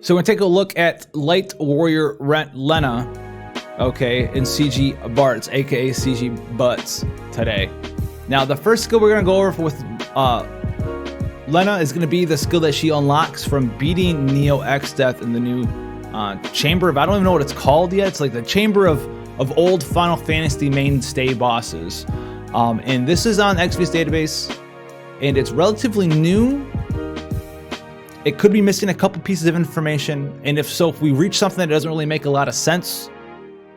So we're gonna take a look at Light Warrior Lenna, okay, in CG Bartz, aka CG Bartz today. Now the first skill we're gonna go over with Lenna is gonna be the skill that she unlocks from beating Neo X Death in the new chamber of, I don't even know what it's called yet. It's like the chamber of old Final Fantasy mainstay bosses. And this is on XV's database, and it's relatively new. It could be missing a couple pieces of information, and if so, if we reach something that doesn't really make a lot of sense,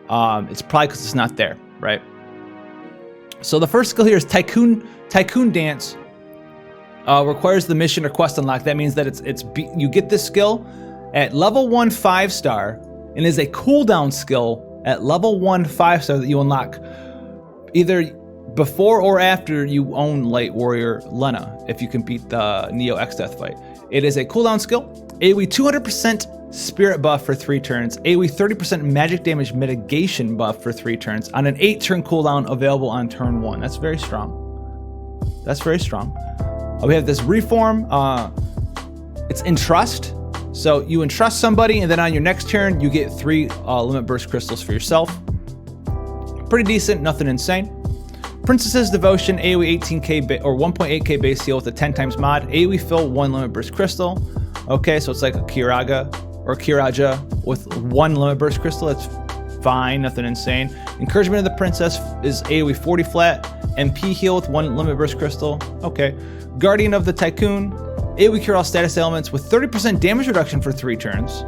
it's probably because it's not there, right? So the first skill here is Tycoon Dance. Requires the mission or quest unlock. That means that you get this skill at level 1 5-star, and is a cooldown skill at level 1 5-star that you unlock either before or after you own Light Warrior Lenna, if you can beat the Neo X Death fight. It is a cooldown skill. AoE 200% spirit buff for 3 turns. AoE 30% magic damage mitigation buff for 3 turns on an 8-turn cooldown available on turn 1. That's very strong. That's very strong. We have this reform. It's entrust. So you entrust somebody, and then on your next turn, you get 3 limit burst crystals for yourself. Pretty decent, nothing insane. Princess's Devotion, AoE 18k or 1.8k base heal with a 10 times mod. AoE fill 1 limit burst crystal. Okay, so it's like a Kiraga or Kiraja with 1 limit burst crystal. That's fine, nothing insane. Encouragement of the Princess is AoE 40 flat. MP heal with 1 limit burst crystal. Okay. Guardian of the Tycoon, AoE cure all status elements with 30% damage reduction for 3 turns.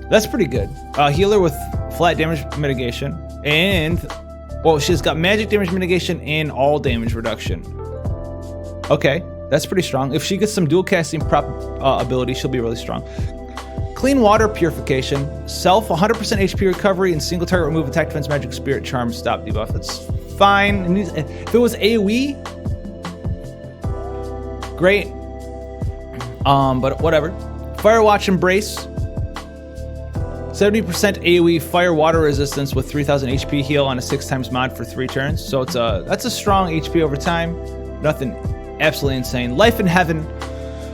That's pretty good. Healer with flat damage mitigation, and well, she's got magic damage mitigation and all damage reduction. Okay, that's pretty strong. If she gets some dual casting prop ability, she'll be really strong. Clean water purification, self 100% HP recovery, and single target remove attack defense magic spirit charm stop debuff. That's fine. If it was AoE, great. But whatever. Firewatch Embrace. 70% AoE fire water resistance with 3000 HP heal on a 6 times mod for 3 turns. So that's a strong HP over time. Nothing absolutely insane. Life in Heaven.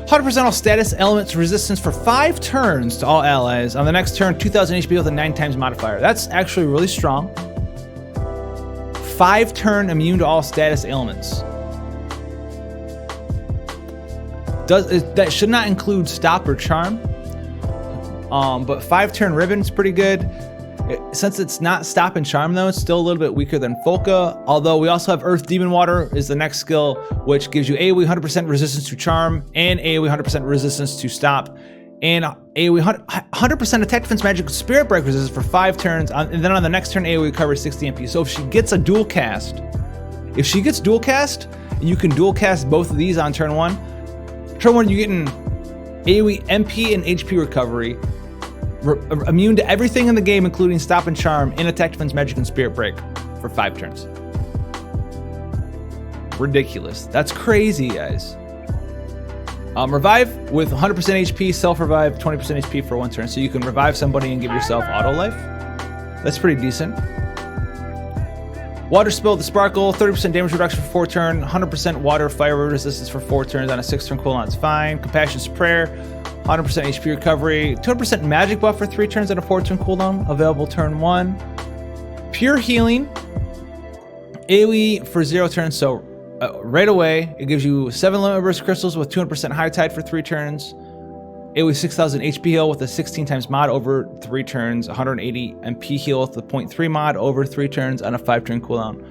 100% all status elements resistance for 5 turns to all allies. On the next turn, 2000 HP with a 9 times modifier. That's actually really strong. 5 turn immune to all status ailments. That should not include stop or charm. But 5-turn ribbon is pretty good. Since it's not stop and charm though, it's still a little bit weaker than Folka. Although we also have Earth Demon Water is the next skill, which gives you AoE 100% resistance to charm and AoE 100% resistance to stop, and AoE 100% attack defense magic spirit break resistance for 5 turns. And then on the next turn, AoE covers 60 MP. So if she gets a dual cast, and you can dual cast both of these on turn 1. Turn 1, you're getting AoE MP and HP recovery. Immune to everything in the game, including stop and charm, and attack defense magic and spirit break for 5 turns. Ridiculous. That's crazy, guys. Revive with 100% HP, self-revive 20% HP for 1 turn. So you can revive somebody and give yourself auto life. That's pretty decent. Water Spill the Sparkle, 30% damage reduction for 4 turn, 100% water fire resistance for 4 turns on a 6-turn cooldown. It's fine. Compassion's Prayer, 100% HP recovery, 200% magic buff for 3 turns on a 4-turn cooldown, available turn 1. Pure Healing, AoE for 0 turns, so right away it gives you 7 limit burst crystals with 200% high tide for 3 turns. AoE 6000 HP heal with a 16 times mod over 3 turns, 180 MP heal with the 0.3 mod over 3 turns on a 5-turn cooldown.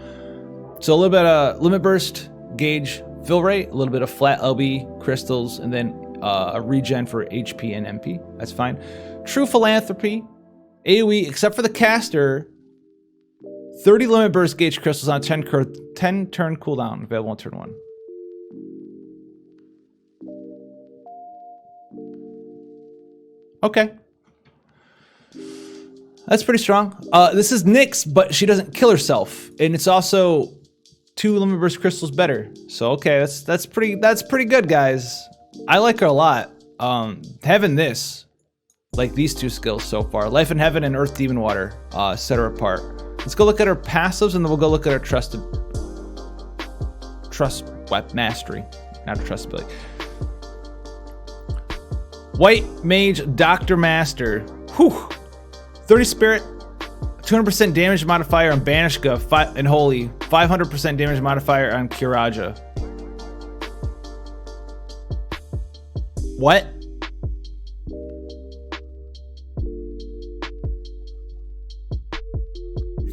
So a little bit of limit burst gauge fill rate, a little bit of flat LB crystals, and then a regen for HP and MP. That's fine. True Philanthropy, AoE, except for the caster, 30 limit burst gauge crystals on 10-turn cooldown, available on turn 1. Okay. That's pretty strong. This is Nyx, but she doesn't kill herself, and it's also 2 limit burst crystals better. So okay, that's pretty good, guys. I like her a lot. Having this, like these 2 skills so far, Life in Heaven and Earth Demon Water, set her apart. Let's go look at her passives, and then we'll go look at her trust mastery, not her trust ability. White Mage Dr. Master. Whew. 30 Spirit, 200% damage modifier on Banishka and Holy, 500% damage modifier on Kiraja. What?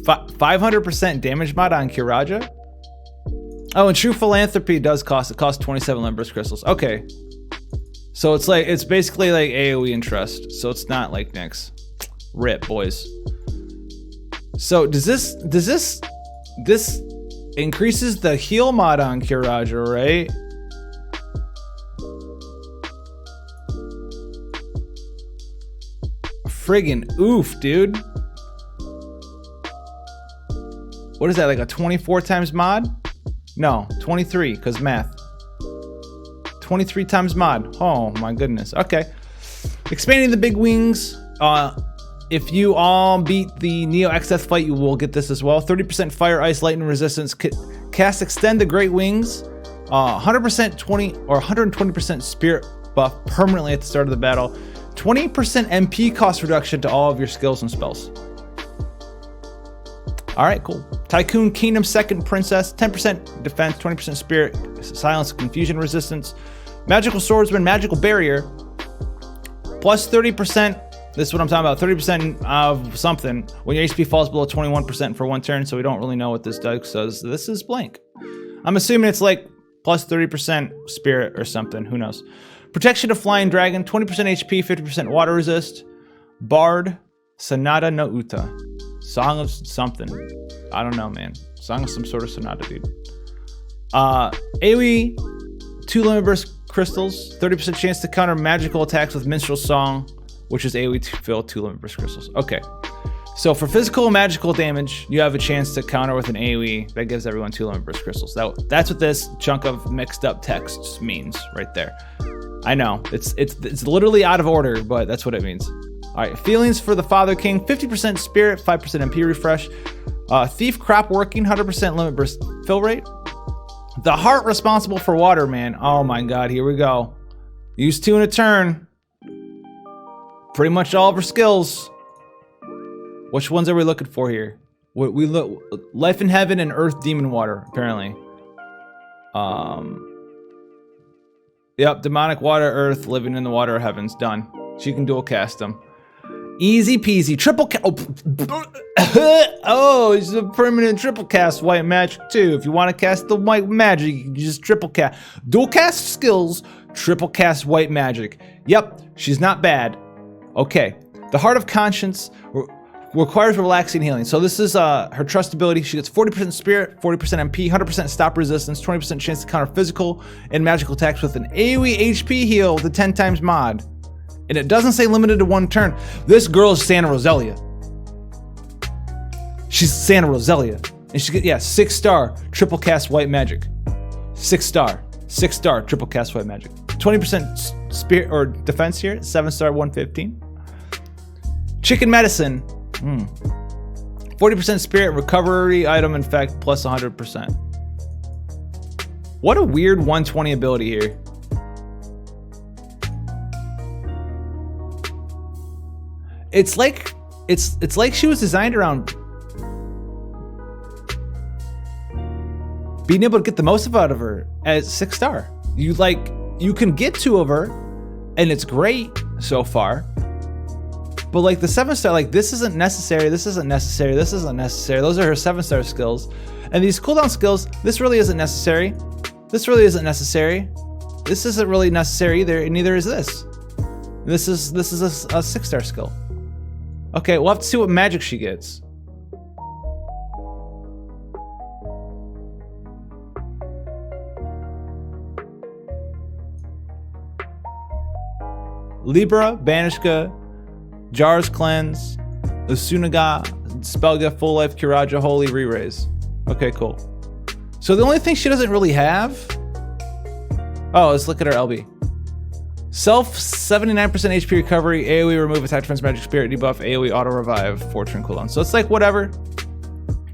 Fi 500% damage mod on Kiraja? Oh, and True Philanthropy does cost. It costs 27 Limbrous Crystals. Okay. So it's like, it's basically like AoE and Trust. So it's not like Nyx. Rip, boys. So does this increases the heal mod on Kiraja, right? Friggin' oof, dude. What is that, like a 24 times mod? No, 23, because math. 23 times mod. Oh my goodness. Okay. Expanding the big wings. If you all beat the Neo XF fight, you will get this as well. 30% fire, ice, lightning resistance. Cast Extend the Great Wings. 100% 20 or 120% spirit buff permanently at the start of the battle. 20% MP cost reduction to all of your skills and spells. All right, cool. Tycoon Kingdom Second Princess. 10% defense, 20% spirit, silence, confusion resistance. Magical Swordsman, Magical Barrier. Plus 30%. This is what I'm talking about. 30% of something when your HP falls below 21% for one turn. So we don't really know what this does. So this is blank. I'm assuming it's like plus 30% spirit or something. Who knows? Protection of Flying Dragon. 20% HP, 50% water resist. Bard. Sonata no Uta. Song of something. I don't know, man. Song of some sort of sonata, dude. AoE. 2 Limbrous Crystals. 30% chance to counter magical attacks with Minstrel Song, which is AoE to fill 2 Limbrous Crystals. Okay. So for physical and magical damage, you have a chance to counter with an AoE that gives everyone 2 Limbrous Crystals. That's what this chunk of mixed up text means right there. I know, it's literally out of order, but that's what it means. All right, feelings for the Father King, 50% spirit, 5% MP refresh. Thief Crop Working, 100% limit burst fill rate. The Heart responsible for water, man. Oh my God, here we go. Use 2 in a turn. Pretty much all of our skills. Which ones are we looking for here? We look Life in Heaven and Earth Demon Water, apparently. Yep, Demonic Water, Earth, Living in the Water of Heavens, done. She can dual cast them. Easy peasy, triple cast. Oh, it's a permanent triple cast white magic too. If you want to cast the white magic, you can just triple cast. Dual cast skills, triple cast white magic. Yep, she's not bad. Okay, the Heart of Conscience requires relaxing healing. So this is her trust ability. She gets 40% spirit, 40% MP, 100% stop resistance, 20% chance to counter physical and magical attacks with an AoE HP heal with a 10 times mod. And it doesn't say limited to 1 turn. This girl is Santa Rosalia. She's Santa Rosalia. And she get, yeah, 6-star triple cast white magic. 6-star triple cast white magic. 20% spirit or defense here, 7-star 115. Chicken Medicine. 40% spirit recovery item effect plus 100%. What a weird 120 ability here. It's like she was designed around being able to get the most out of her as 6-star. You can get 2 of her, and it's great so far. But like the 7-star, like this isn't necessary, this isn't necessary, this isn't necessary. Those are her 7-star skills. And these cooldown skills, this really isn't necessary. This really isn't necessary. This isn't really necessary either, and neither is this. This is a 6-star skill. Okay, we'll have to see what magic she gets. Libra, Banishka, Jar's Cleanse, Usunaga, Spellgift, Full Life, Kiraja, Holy, Re-Raise. Okay, cool. So the only thing she doesn't really have... Oh, let's look at her LB. Self, 79% HP recovery, AoE remove, attack defense, magic spirit debuff, AoE auto revive, 4-turn cooldown. So it's like whatever.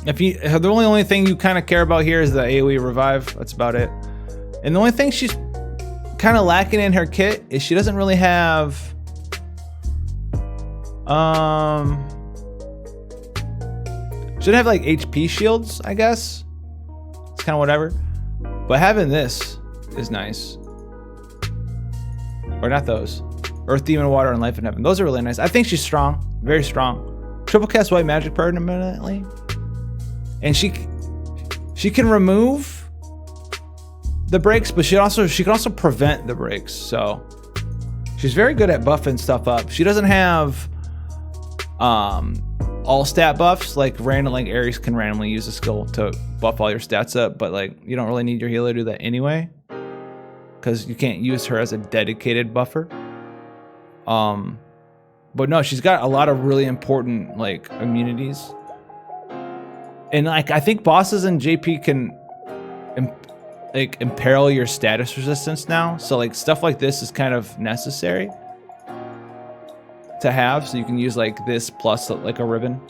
The only thing you kind of care about here is the AoE revive. That's about it. And the only thing she's kind of lacking in her kit is she doesn't really have should have like HP shields, I guess. It's kind of whatever. But having this is nice. Or not those. Earth, Demon, Water, and Life in Heaven. Those are really nice. I think she's strong. Very strong. Triple cast White Magic permanently. And she can remove the breaks, but she can also prevent the breaks. So she's very good at buffing stuff up. She doesn't have all stat buffs, like Ares can randomly use a skill to buff all your stats up, but like you don't really need your healer to do that anyway, because you can't use her as a dedicated buffer. But no, she's got a lot of really important like immunities, and like I think bosses in JP can imperil your status resistance now, so like stuff like this is kind of necessary to have, so you can use like this plus like a ribbon.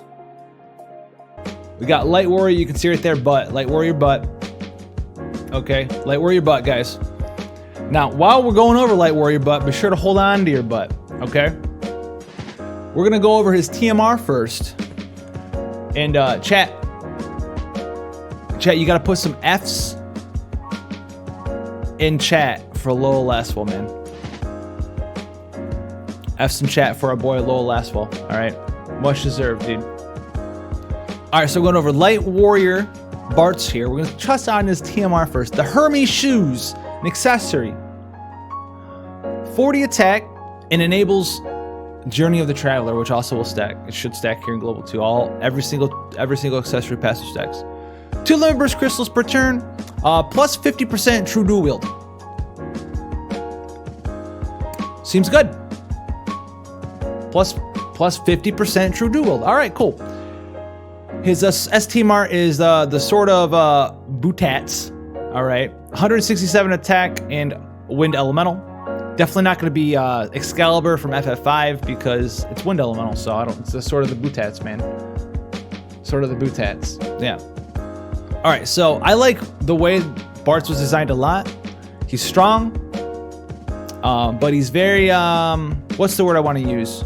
We got Light Warrior, you can see right there, butt. Light Warrior butt. Okay, Light Warrior butt, guys. Now, while we're going over Light Warrior butt, be sure to hold on to your butt, okay? We're gonna go over his TMR first. And chat, you gotta put some F's in chat for Lowell Lastful, man. F's in chat for our boy Lowell Lastful. All right, much deserved, dude. All right, so we're going over Light Warrior Bartz here. We're gonna trust on his TMR first. The Hermes shoes, an accessory. 40 attack and enables Journey of the Traveler, which also will stack. It should stack here in Global 2. Every single accessory passive stacks. 2 Limit Burst crystals per turn, plus 50% true dual wield. Seems good. Plus 50% true dual wield. All right, cool. His STMR is the Sword of Butats. All right, 167 attack and wind elemental. Definitely not going to be Excalibur from FF5 because it's wind elemental. So it's the Sword of the Butats, man. Sword of the Butats. Yeah. All right, so I like the way Bartz was designed a lot. He's strong, but he's very what's the word I want to use?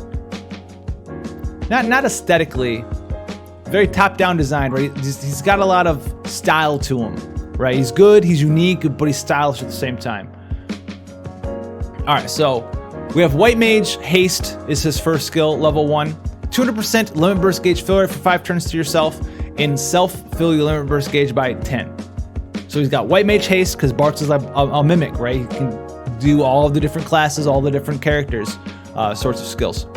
Not aesthetically, very top-down design, right? He's got a lot of style to him, right? He's good, he's unique, but he's stylish at the same time. All right, so we have White Mage. Haste is his first skill, level 1. 200% limit burst gauge fill rate for 5 turns to yourself, and self-fill your limit burst gauge by 10. So he's got White Mage Haste, because Bartz is like a mimic, right? He can do all of the different classes, all the different characters, sorts of skills.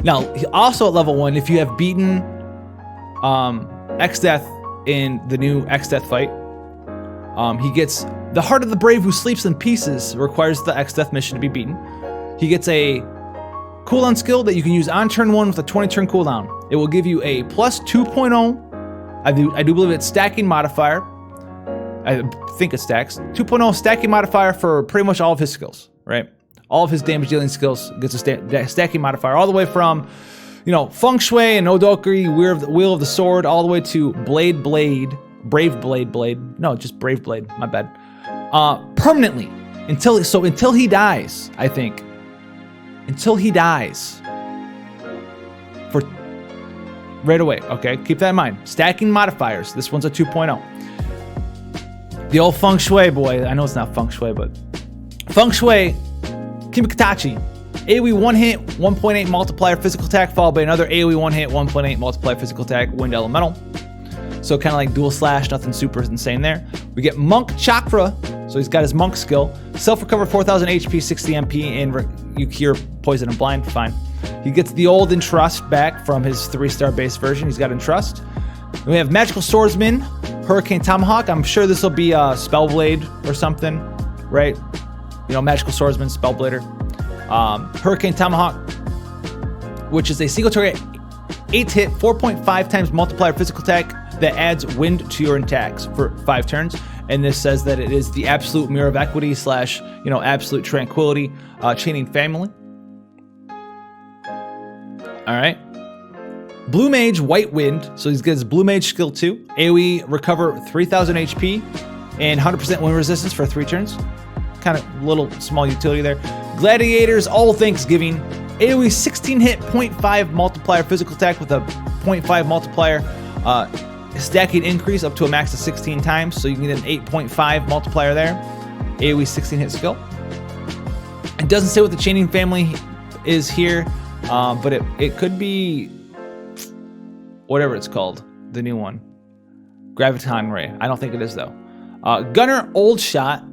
Now, also at level 1, if you have beaten X-Death in the new X-Death fight, he gets the Heart of the Brave Who Sleeps in Pieces, requires the X-Death mission to be beaten. He gets a cooldown skill that you can use on turn 1 with a 20-turn cooldown. It will give you a plus 2.0, I do believe it's stacking modifier. I think it stacks. 2.0 stacking modifier for pretty much all of his skills, right? All of his damage dealing skills gets a stacking modifier, all the way from, you know, Feng Shui and Odokiri, Wheel of the Sword, all the way to Brave Blade. No, just Brave Blade, my bad. Permanently, until he dies, I think. Until he dies. For right away, okay? Keep that in mind. Stacking modifiers. This one's a 2.0. The old Feng Shui boy. I know it's not Feng Shui, but Feng Shui Kimikatachi. AoE 1 hit, 1.8 multiplier physical attack, followed by another AoE 1 hit, 1.8 multiplier physical attack, wind elemental. So kind of like dual slash, nothing super insane there. We get Monk Chakra, so he's got his Monk skill. Self-recover 4,000 HP, 60 MP, and you cure poison and blind, fine. He gets the old Entrust back from his 3-star base version. He's got Entrust. Then we have Magical Swordsman, Hurricane Tomahawk. I'm sure this will be Spellblade or something, right? You know, Magical Swordsman, Spellblader. Hurricane Tomahawk, which is a single target 8 hit, 4.5 times multiplier physical attack that adds wind to your attacks for 5 turns. And this says that it is the absolute mirror of equity / absolute tranquility chaining family. All right. Blue Mage, White Wind. So he's got his Blue Mage skill 2. AoE recover 3,000 HP and 100% wind resistance for 3 turns. kind of little small utility there. Gladiators, all Thanksgiving. AoE 16 hit, 0.5 multiplier physical attack with a 0.5 multiplier stacking increase up to a max of 16 times. So you can get an 8.5 multiplier there. AoE 16 hit skill. It doesn't say what the chaining family is here, but it could be whatever it's called, the new one. Graviton Ray. I don't think it is though. Gunner, Old Shot.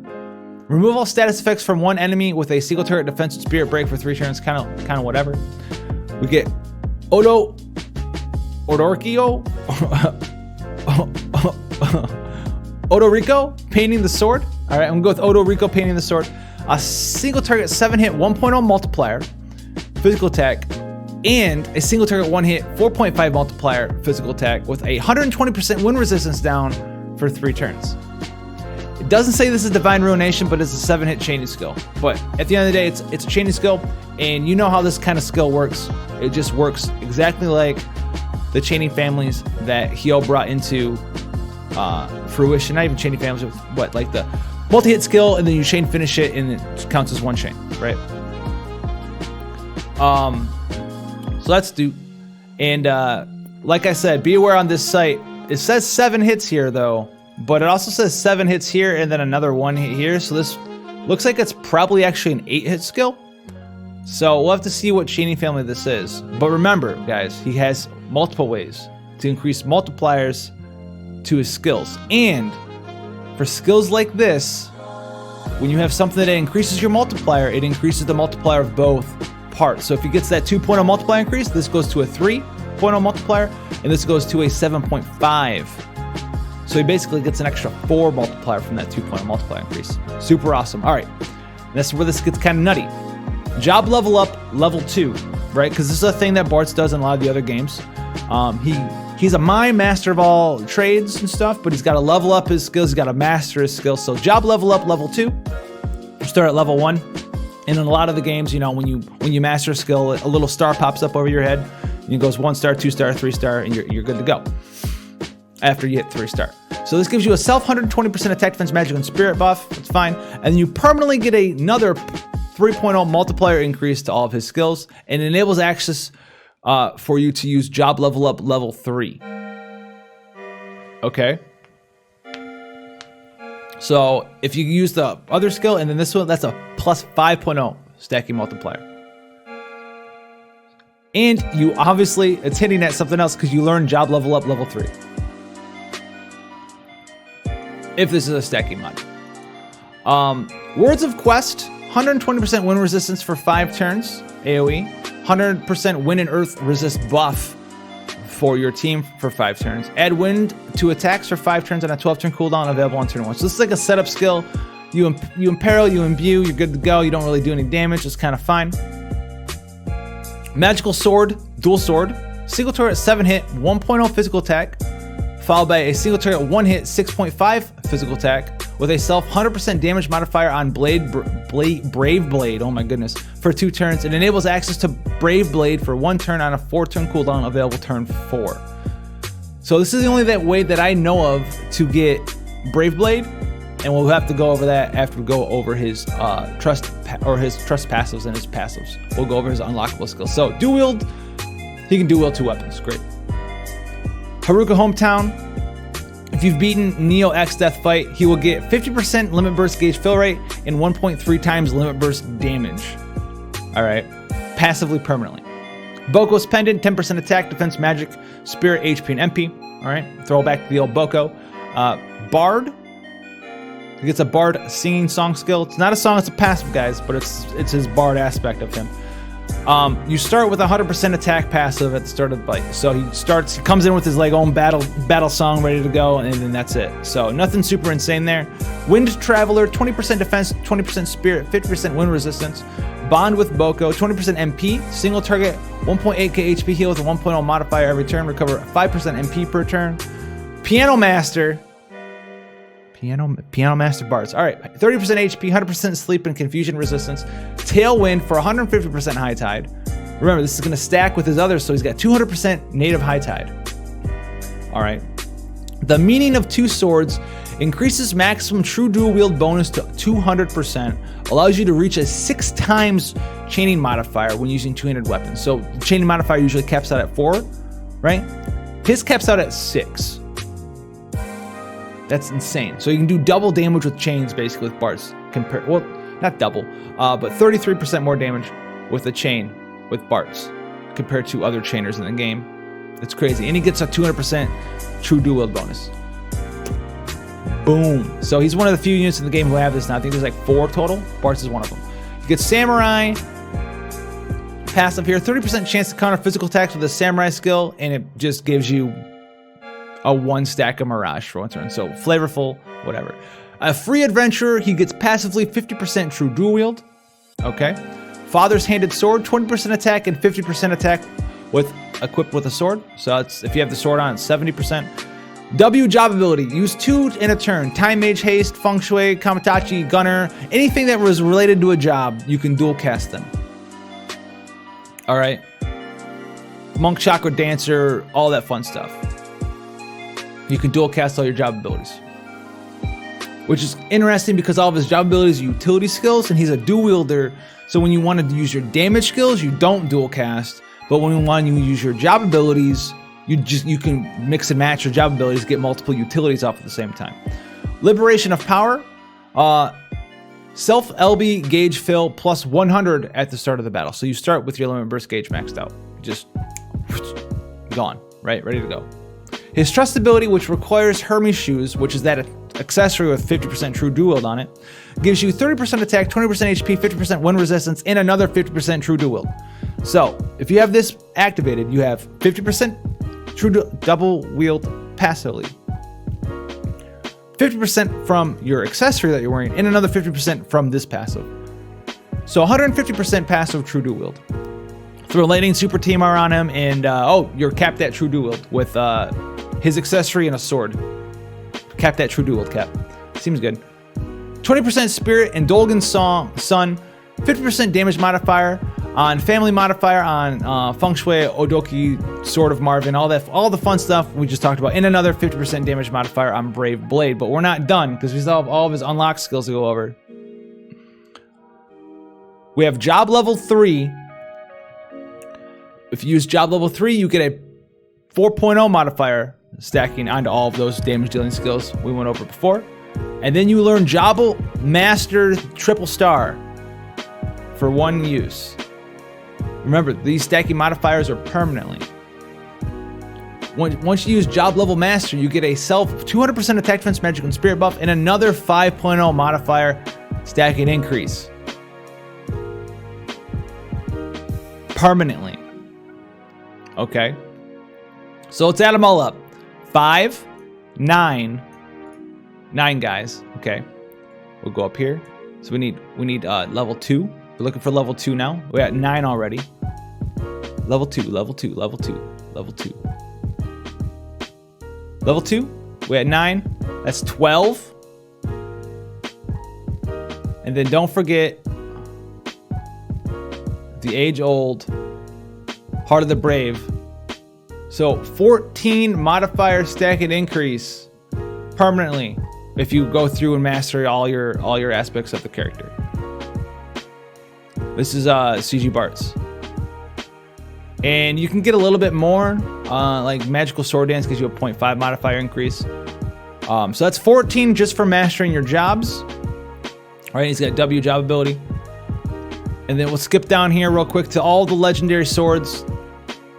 Remove all status effects from one enemy with a single turret defense and spirit break for 3 turns. Kind of whatever. We get Odorico, Odorico painting the sword. All right, I'm gonna go with Odorico painting the sword. A single target 7 hit 1.0 multiplier physical attack, and a single target 1 hit 4.5 multiplier physical attack with a 120% wind resistance down for 3 turns. It doesn't say this is Divine Ruination, but it's a 7-hit chaining skill. But at the end of the day, it's a chaining skill, and you know how this kind of skill works. It just works exactly like the chaining families that Hyo brought into fruition. Not even chaining families, but like the multi-hit skill, and then you chain finish it, and it counts as 1 chain, right? So that's due. And like I said, be aware on this site. It says 7 hits here though, but it also says 7 hits here and then another 1 hit here. So this looks like it's probably actually an 8-hit skill. So we'll have to see what chaining family this is. But remember, guys, he has multiple ways to increase multipliers to his skills. And for skills like this, when you have something that increases your multiplier, it increases the multiplier of both parts. So if he gets that 2.0 multiplier increase, this goes to a 3.0 multiplier, and this goes to a 7.5. So he basically gets an extra 4 multiplier from that 2.0 multiplier increase. Super awesome. All right, that's where this gets kind of nutty. Job level up, level 2, right? Because this is a thing that Bartz does in a lot of the other games. He's a mime, master of all trades and stuff, but he's got to level up his skills. He's got to master his skills. So job level up, level 2. You start at level 1. And in a lot of the games, you know, when you master a skill, a little star pops up over your head. And it goes 1 star, 2 star, 3 star, and you're good to go after you hit 3 star. So this gives you a self 120% attack, defense, magic, and spirit buff. That's fine. And you permanently get another 3.0 multiplier increase to all of his skills, and enables access for you to use job level up level 3. Okay. So if you use the other skill and then this one, that's a plus 5.0 stacking multiplier. And you obviously, it's hitting at something else because you learn job level up level 3. If this is a stacking mod. Words of Quest, 120% wind resistance for 5 turns, AoE. 100% wind and earth resist buff for your team for 5 turns. Add wind to attacks for 5 turns on a 12-turn cooldown, available on turn 1. So this is like a setup skill. You imperil, you imbue, you're good to go. You don't really do any damage. It's kind of fine. Magical Sword, Dual Sword. Single turret 7 hit, 1.0 physical attack, followed by a single turret 1 hit, 6.5 physical attack, with a self 100% damage modifier on Brave Blade, oh my goodness, for 2 turns. It enables access to Brave Blade for 1 turn on a 4-turn cooldown, available turn 4. So this is the only way that I know of to get Brave Blade, and we'll have to go over that after we go over his trust passives and his passives. We'll go over his unlockable skills. So Dual Wield, he can dual wield 2 weapons, great. Haruka Hometown. If you've beaten Neo X Death Fight, he will get 50% limit burst gauge fill rate and 1.3 times limit burst damage. All right, passively permanently. Boko's Pendant, 10% attack, defense, magic, spirit, HP, and MP. All right, throw back to the old Boko. Bard. He gets a Bard singing song skill. It's not a song, it's a passive, guys, but it's his Bard aspect of him. You start with 100% attack passive at the start of the fight. So he comes in with his like own battle song ready to go, and then that's it. So nothing super insane there. Wind Traveler, 20% defense, 20% spirit, 50% wind resistance. Bond with Boko, 20% MP, single target, 1.8k HP heal with a 1.0 modifier every turn, recover 5% MP per turn. Piano Master Bartz. All right, 30% HP, 100% sleep and confusion resistance. Tailwind for 150% high tide. Remember, this is going to stack with his others, so he's got 200% native high tide. All right. The meaning of 2 swords Increases maximum true dual wield bonus to 200%. Allows you to reach a 6 times chaining modifier when using two-handed weapons. So the chaining modifier usually caps out at 4, right? His caps out at 6. That's insane. So you can do double damage with chains basically with Bartz. Well, not double, but 33% more damage with a chain with Bartz compared to other chainers in the game. It's crazy. And he gets a 200% true dual wield bonus. Boom. So he's one of the few units in the game who have this now. I think there's like 4 total. Bartz is one of them. You get Samurai. Passive here. 30% chance to counter physical attacks with a Samurai skill. And it just gives you a 1 stack of Mirage for 1 turn. So flavorful, whatever. A free adventurer. He gets passively 50% true dual wield. Okay. Father's handed sword. 20% attack and 50% attack with equipped with a sword. So it's, if you have the sword on, it's 70%. W job ability. Use 2 in a turn. Time Mage, Haste, Feng Shui, Kamitachi, Gunner. Anything that was related to a job, you can dual cast them. Alright. Monk, Chakra, Dancer, all that fun stuff. You can dual cast all your job abilities. Which is interesting because all of his job abilities are utility skills and he's a dual wielder. So when you want to use your damage skills, you don't dual cast. But when you want to use your job abilities, you can mix and match your job abilities, get multiple utilities off at the same time. Liberation of power. Self LB gauge fill plus 100 at the start of the battle. So you start with your limit burst gauge maxed out. Just gone, right? Ready to go. His trust ability, which requires Hermes shoes, which is that accessory with 50% true dual wield on it, gives you 30% attack, 20% HP, 50% wind resistance, and another 50% true dual wield. So if you have this activated, you have 50% true double wield passively, 50% from your accessory that you're wearing, and another 50% from this passive. So 150% passive true dual wield. Throw lightning super TMR on him, and oh, you're capped at true dual wield with his accessory and a sword. Cap that true dual wield cap. Seems good. 20% spirit and Dolgan's Sun. 50% damage modifier on family modifier on Feng Shui, Odoki, Sword of Marvin, all the fun stuff we just talked about, and another 50% damage modifier on Brave Blade. But we're not done because we still have all of his unlocked skills to go over. We have job level 3. If you use job level 3, you get a 4.0 modifier stacking onto all of those damage dealing skills we went over before. And then you learn Jobble Master Triple Star for 1 use. Remember, these stacking modifiers are permanently. Once you use Job Level Master, you get a self 200% attack, defense, magic, and spirit buff, and another 5.0 modifier stacking increase. Permanently. Okay. So let's add them all up. 5, 9 guys. Okay. We'll go up here. So we need level 2. We're looking for level 2 now. We're at 9 already. Level 2, level 2, level 2, level 2. Level 2, we're at 9. That's 12. And then don't forget the age-old Heart of the Brave. So 14 modifier stacking increase permanently if you go through and master all your aspects of the character. This is CG Bartz. And you can get a little bit more, like Magical Sword Dance gives you a 0.5 modifier increase. So that's 14 just for mastering your jobs. All right, he's got W job ability. And then we'll skip down here real quick to all the legendary swords,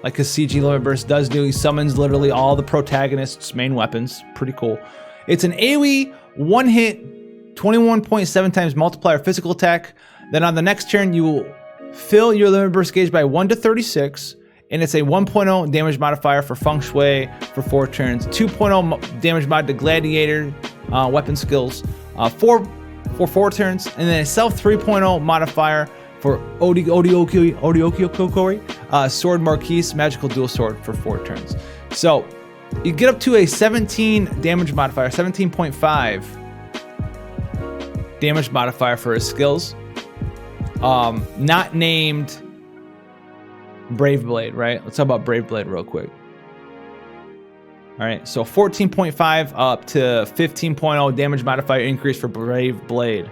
like his CG Limit Burst does do. He summons literally all the protagonists' main weapons. Pretty cool. It's an AoE, 1-hit, 21.7 times multiplier physical attack. Then on the next turn, you will fill your Limit Burst gauge by 1 to 36. And it's a 1.0 damage modifier for Feng Shui for 4 turns. 2.0 damage mod to Gladiator weapon skills for 4 turns. And then a self 3.0 modifier for Odioki Sword Marquise Magical Dual Sword for 4 turns. So you get up to a 17 damage modifier, 17.5 damage modifier for his skills. Not named Brave Blade, right? Let's talk about Brave Blade real quick. All right, so 14.5 up to 15.0 damage modifier increase for Brave Blade.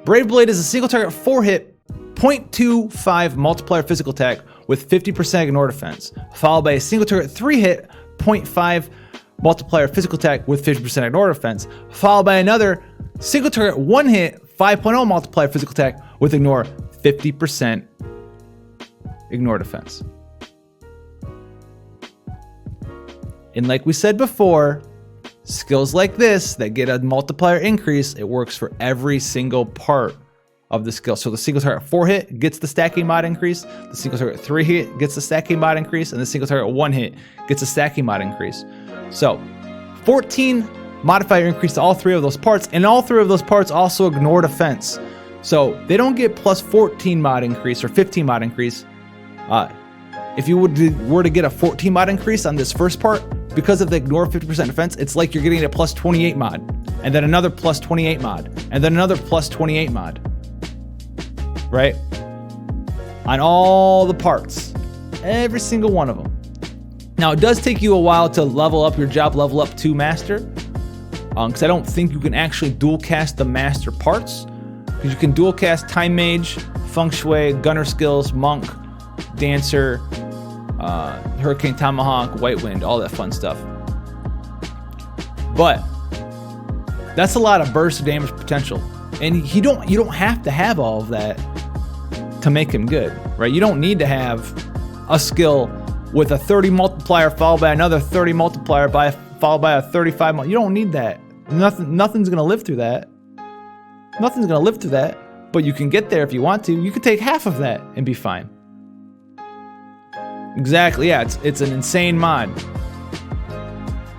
Brave Blade is a single target 4-hit, 0.25 multiplier physical attack with 50% ignore defense, followed by a single target 3-hit, 0.5 multiplier physical attack with 50% ignore defense, followed by another single target 1-hit, 5.0 multiplier physical attack with ignore 50% ignore defense. And like we said before, skills like this that get a multiplier increase, it works for every single part of the skill. So the single target 4-hit gets the stacking mod increase, the single target 3-hit gets the stacking mod increase, and the single target 1-hit gets a stacking mod increase. So 14 modifier increase to all 3 of those parts, and all 3 of those parts also ignore defense. So they don't get plus 14 mod increase or 15 mod increase. If you were to get a 14 mod increase on this first part, because of the ignore 50% defense, it's like you're getting a plus 28 mod, and then another plus 28 mod, and then another plus 28 mod. Right? On all the parts. Every single one of them. Now, it does take you a while to level up your job, level up to master. Because I don't think you can actually dual cast the master parts. Because you can dual cast Time Mage, Feng Shui, Gunner Skills, Monk, Dancer, Hurricane Tomahawk, White Wind, all that fun stuff. But that's a lot of burst damage potential. And you don't have to have all of that to make him good, right? You don't need to have a skill with a 30 multiplier followed by another 30 multiplier followed by a 35. You don't need that. Nothing's gonna live through that. Nothing's gonna live through that. But you can get there if you want to. You could take half of that and be fine. Exactly. Yeah, it's an insane mod.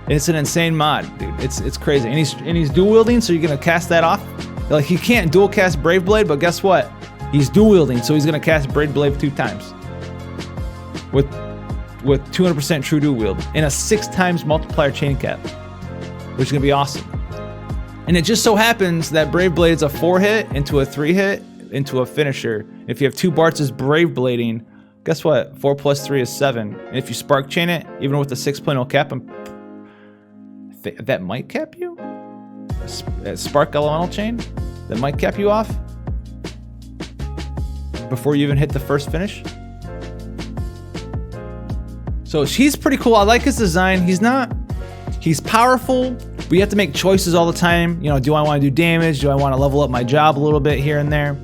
It's an insane mod, dude. It's crazy. And he's dual wielding, so you're gonna cast that off. Like, he can't dual cast Brave Blade, but guess what? He's dual wielding, so he's gonna cast Brave Blade 2 times. With 200% true dual wield and a 6 times multiplier chain cap, which is gonna be awesome. And it just so happens that Brave Blade's a 4-hit into a 3-hit into a finisher. If you have 2 Bartz's Brave Blading, guess what? 4 plus 3 is 7. And if you spark chain it, even with the 6.0 cap, that might cap you? A spark elemental chain? That might cap you off? Before you even hit the first finish? So he's pretty cool. I like his design. He's powerful, but you have to make choices all the time. You know, do I want to do damage? Do I want to level up my job a little bit here and there?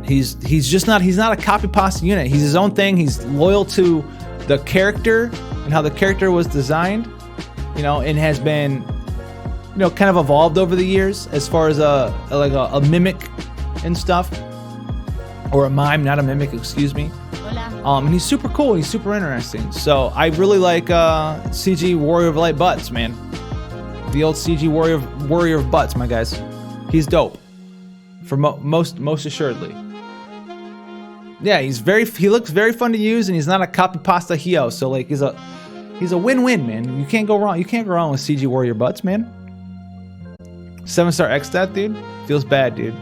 He's not a copy pasta unit. He's his own thing. He's loyal to the character and how the character was designed, you know, and has been, you know, kind of evolved over the years as far as a mimic and stuff, or a mime, not a mimic, excuse me. And he's super cool. He's super interesting. So I really like CG Warrior of Light Butts, man. The old CG Warrior of Butts, my guys. He's dope. For most assuredly. Yeah, he looks very fun to use, and he's not a copy pasta hero. So like he's a win-win, man. You can't go wrong. You can't go wrong with CG Warrior Butts, man. 7-star X stat, dude. Feels bad, dude.